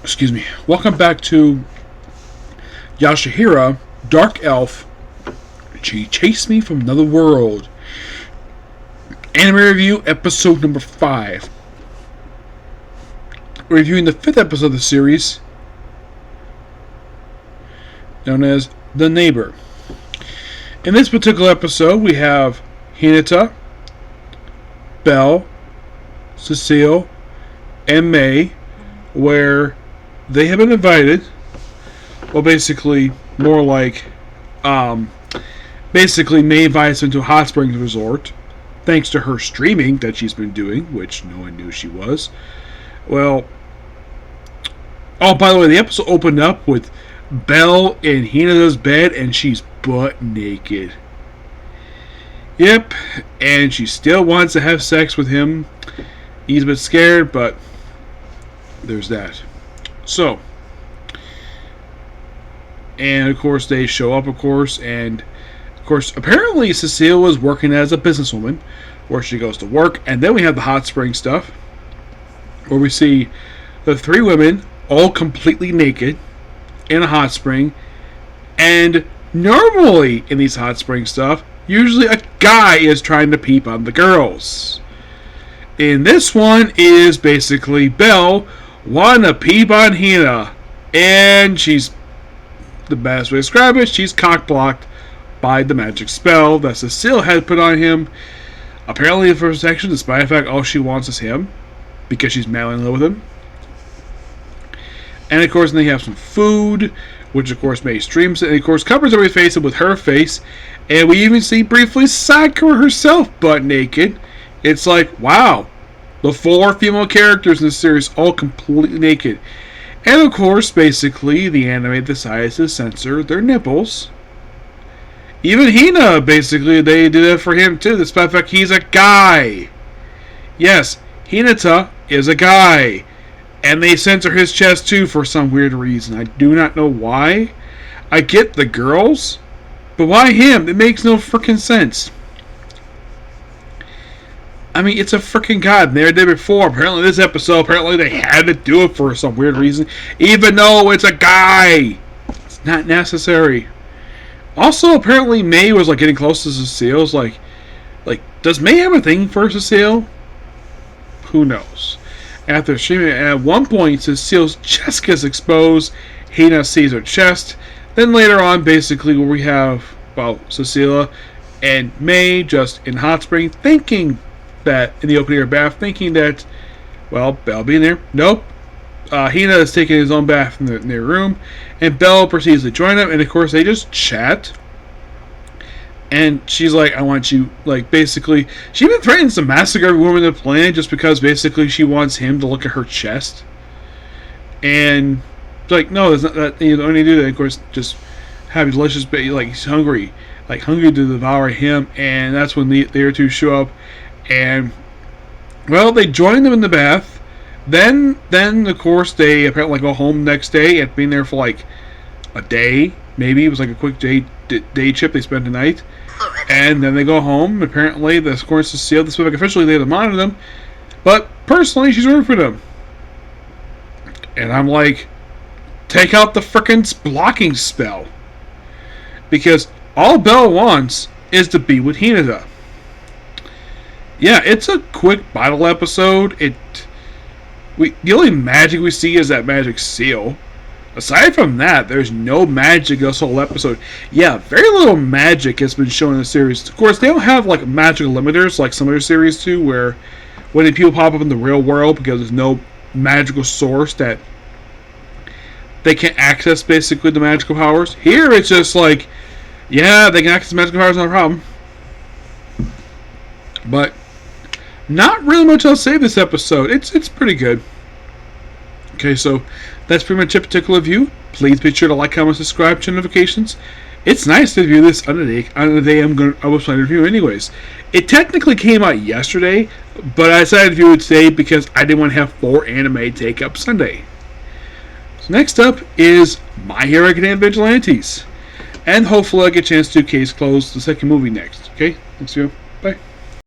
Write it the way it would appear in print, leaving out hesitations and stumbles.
excuse me. Welcome back to Yashahira, Dark Elf. She chased me from another world. Anime review, episode number 5. We're reviewing the 5th episode of the series, known as The Neighbor. In this particular episode, we have Hinata, Belle, Cecile, and May, where they have been invited. Well, basically, more like, basically May invites them to a hot springs resort, thanks to her streaming that she's been doing, which no one knew she was. Well, oh, by the way, the episode opened up with Belle in Hinata's bed, and she's butt naked. Yep, and she still wants to have sex with him. He's a bit scared, but there's that. So, and of course they show up, and of course apparently Cecile was working as a businesswoman, where she goes to work, and then we have the hot spring stuff, where we see the 3 women all completely naked in a hot spring, and normally in these hot spring stuff, usually a guy is trying to peep on the girls. In this one is basically Belle wanting to peep on Hina, and she's, the best way to describe it, she's cock-blocked by the magic spell that Cecile had put on him. Apparently for protection, despite the fact all she wants is him, because she's madly in love with him. And of course, then they have some food, which of course May streams it, and of course covers everybody's face with her face. And we even see briefly Sakura herself butt naked. It's like, wow, the 4 female characters in the series all completely naked. And of course, basically, the anime decides to censor their nipples. Even Hina, basically, they did it for him too, despite the fact he's a guy. Yes, Hinata is a guy. And they censor his chest too for some weird reason. I do not know why. I get the girls, but why him? It makes no freaking sense. I mean, it's a freaking god. They did it before. Apparently, this episode, they had to do it for some weird reason, even though it's a guy. It's not necessary. Also, apparently, May was like getting close to Cecile. It's like, does May have a thing for Cecile? Who knows? After streaming, at one point, Cecile's chest gets exposed. Hina sees her chest. Then later on, basically, where we have, well, Cecile and May just in hot spring, thinking that, in the opening of her bath, thinking that, well, Belle being there. Nope. Hina is taking his own bath in their room, and Belle proceeds to join them, and of course, they just chat. And she's like, I want you, like, basically, she even threatens to massacre every woman in the planet just because, basically, she wants him to look at her chest. And, like, no, it's not that, you don't need to do that. Of course, just have a delicious, like, he's hungry. Like, hungry to devour him, and that's when the other 2 show up. And, well, they join them in the bath. Then, of course, they apparently go home the next day after being there for, like, a day. Maybe it was like a quick day trip. They spent the night. And then they go home. Apparently, the course is sealed. This way, officially, they have to monitor them. But personally, she's working for them. And I'm like, take out the frickin' blocking spell. Because all Belle wants is to be with Hinata. Yeah, it's a quick battle episode. The only magic we see is that magic seal. Aside from that, there's no magic this whole episode. Yeah, very little magic has been shown in the series. Of course, they don't have like magical limiters like some other series do, where when the people pop up in the real world because there's no magical source that they can't access basically the magical powers. Here, it's just like, yeah, they can access magical powers, no problem. But not really much else to say this episode. It's pretty good. Okay, so that's pretty much a particular review. Please be sure to like, comment, subscribe, turn notifications. It's nice to review this on the day I was planning to review anyways. It technically came out yesterday, but I decided to review it today because I didn't want to have 4 anime take up Sunday. So next up is My Hero Academia Vigilantes. And hopefully I'll get a chance to case close the second movie next. Okay? Thanks, you. Bye.